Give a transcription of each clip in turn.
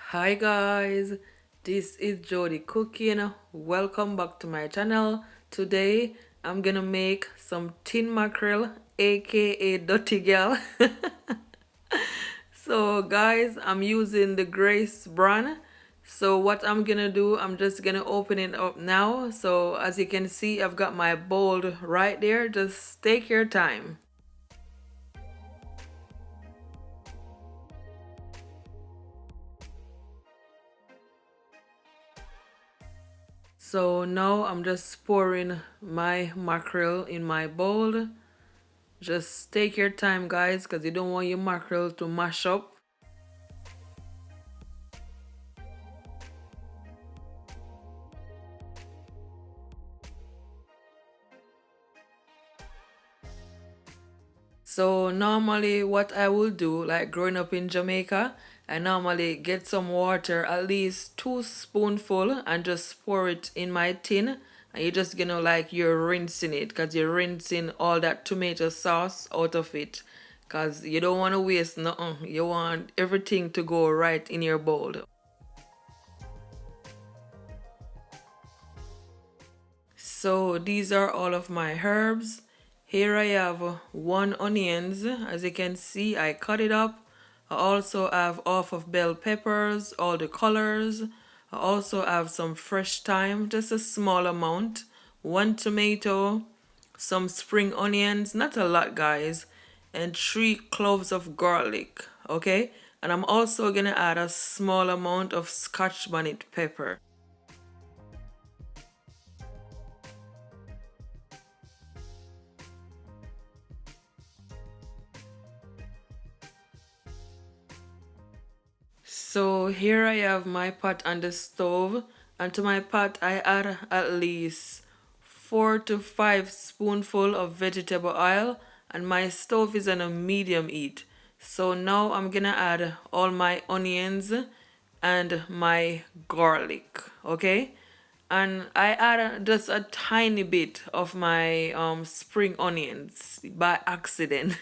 Hi guys, this is Jody cooking. Welcome back to my channel. Today I'm gonna make some tin mackerel, aka Dirty Girl. So guys, I'm using the Grace brand. So what I'm gonna do, I'm just gonna open it up now. So as you can see, I've got my bowl right there. Just take your time. So now I'm just pouring my mackerel in my bowl. Just take your time, guys, because you don't want your mackerel to mash up. So normally what I will do, like growing up in Jamaica, I normally get some water, at least 2 spoonful, and just pour it in my tin. And you're just gonna like you're rinsing it because you're rinsing all that tomato sauce out of it. Because you don't want to waste nothing. You want everything to go right in your bowl. So these are all of my herbs. Here I have 1 onions. As you can see, I cut it up. I also have half of bell peppers, all the colors. I also have some fresh thyme, just a small amount. 1 tomato, some spring onions, not a lot guys, and 3 cloves of garlic. Okay? And I'm also gonna add a small amount of scotch bonnet pepper. So here I have my pot on the stove, and to my pot I add at least 4 to 5 spoonful of vegetable oil, and my stove is on a medium heat. So now I'm gonna add all my onions and my garlic, okay? And I add just a tiny bit of my spring onions by accident,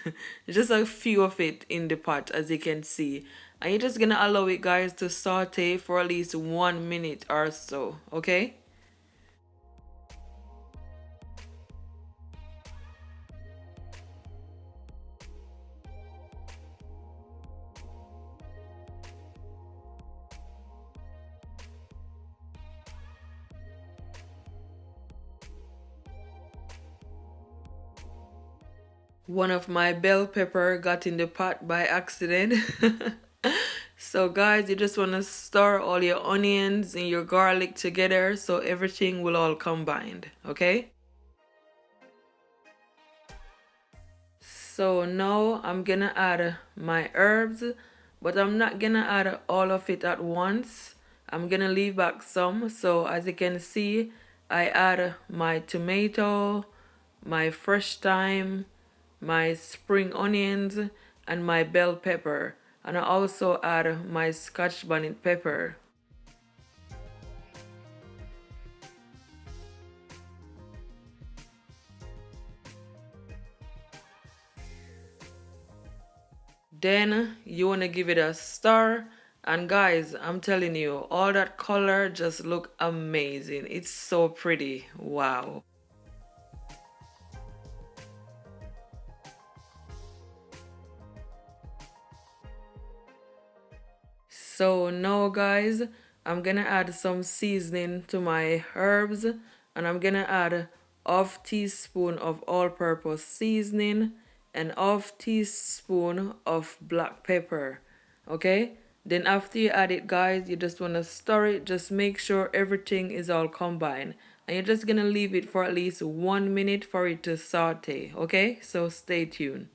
just a few of it in the pot, as you can see. And you're just gonna allow it, guys, to saute for at least 1 minute or so, okay? One of my bell pepper got in the pot by accident. So guys, you just want to stir all your onions and your garlic together so everything will all combined, okay? So now I'm gonna add my herbs, but I'm not gonna add all of it at once. I'm gonna leave back some. So as you can see, I add my tomato, my fresh thyme, my spring onions, and my bell pepper. And I also add my scotch bonnet pepper. Then you want to give it a stir. And guys, I'm telling you, all that color just look amazing. It's so pretty. Wow. So now guys, I'm gonna add some seasoning to my herbs, and I'm gonna add half teaspoon of all-purpose seasoning and half teaspoon of black pepper. Okay? Then after you add it, guys, you just wanna stir it. Just make sure everything is all combined. And you're just gonna leave it for at least 1 minute for it to saute. Okay? So stay tuned.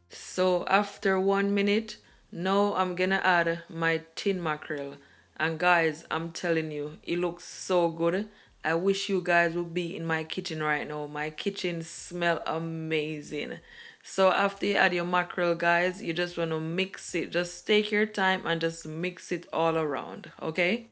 So after 1 minute, now I'm gonna add my tin mackerel. And guys, I'm telling you, it looks so good. I wish you guys would be in my kitchen right now. My kitchen smell amazing. So after you add your mackerel, guys, you just want to mix it. Just take your time and just mix it all around, okay?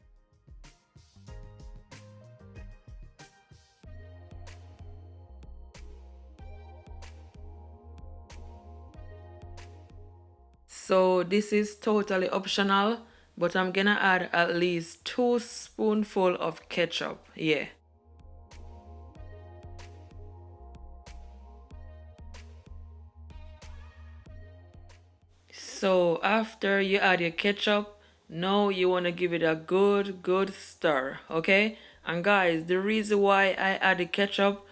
So this is totally optional, but I'm gonna add at least 2 spoonful of ketchup. Yeah. So after you add your ketchup, now you want to give it a good stir, okay? And guys, the reason why I add the ketchup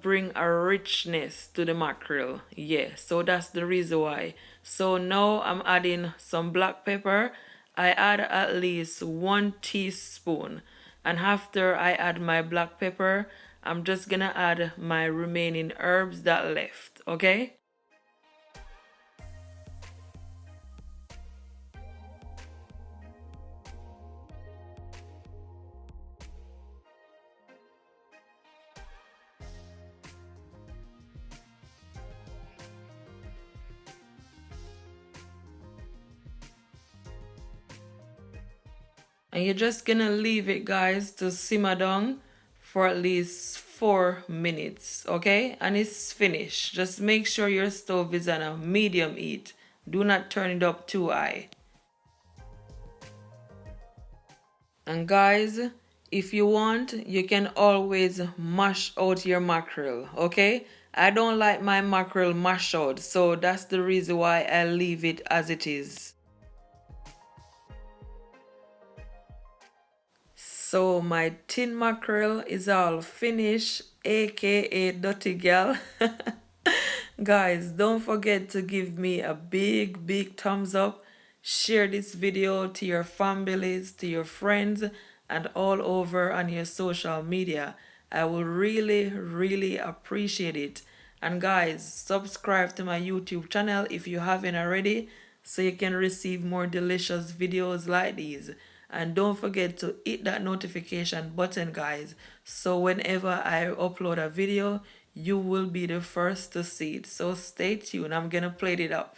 bring a richness to the mackerel. Yeah, so that's the reason why. So now I'm adding some black pepper. I add at least 1 teaspoon. And after I add my black pepper, I'm just gonna add my remaining herbs that left, okay? And you're just gonna leave it, guys, to simmer down for at least 4 minutes, okay? And it's finished. Just make sure your stove is on a medium heat. Do not turn it up too high. And guys, if you want, you can always mash out your mackerel, okay? I don't like my mackerel mashed out, so that's the reason why I leave it as it is. So my tin mackerel is all finished, aka dirty gal. Guys, don't forget to give me a big thumbs up. Share this video to your families, to your friends, and all over on your social media. I will really appreciate it. And guys, subscribe to my YouTube channel if you haven't already so you can receive more delicious videos like these. And don't forget to hit that notification button, guys, so whenever I upload a video, you will be the first to see it. So stay tuned. I'm gonna plate it up.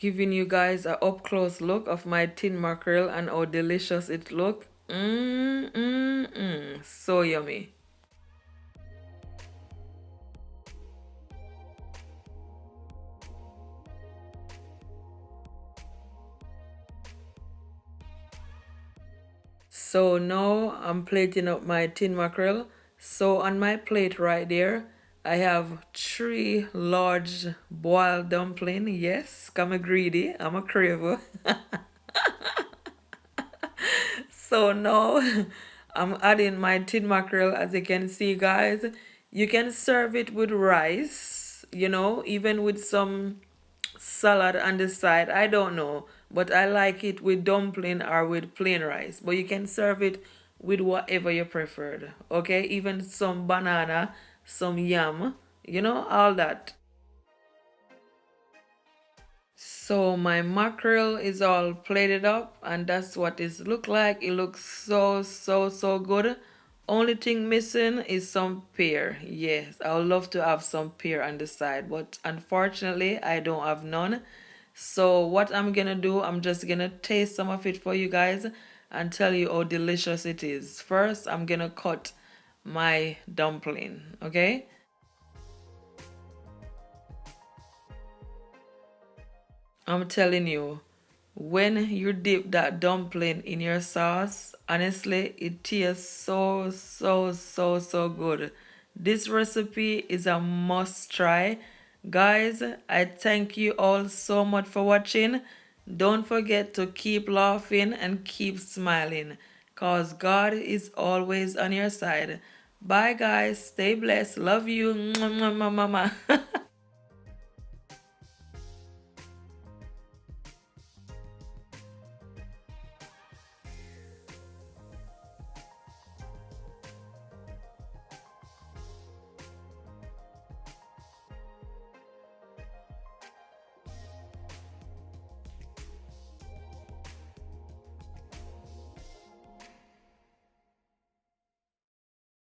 Giving you guys a up close look of my tin mackerel and how delicious it look. So yummy. So now I'm plating up my tin mackerel. So on my plate right there, I have 3 large boiled dumpling. Yes, I'm a greedy. I'm a craver. So now I'm adding my tin mackerel. As you can see, guys, you can serve it with rice, even with some salad on the side. I don't know, but I like it with dumpling or with plain rice. But you can serve it with whatever you preferred. Okay, even some banana, some yam, all that. So my mackerel is all plated up and that's what it look like. It looks so good. Only thing missing is some pear. Yes, I would love to have some pear on the side, but unfortunately I don't have none. So what I'm gonna do, I'm just gonna taste some of it for you guys and tell you how delicious it is. First, I'm gonna cut my dumpling, okay? I'm telling you, when you dip that dumpling in your sauce, honestly, it tastes so good. This recipe is a must try. Guys, I thank you all so much for watching. Don't forget to keep laughing and keep smiling because God is always on your side. Bye, guys. Stay blessed. Love you. Mwah, mwah, mwah, mwah, mwah.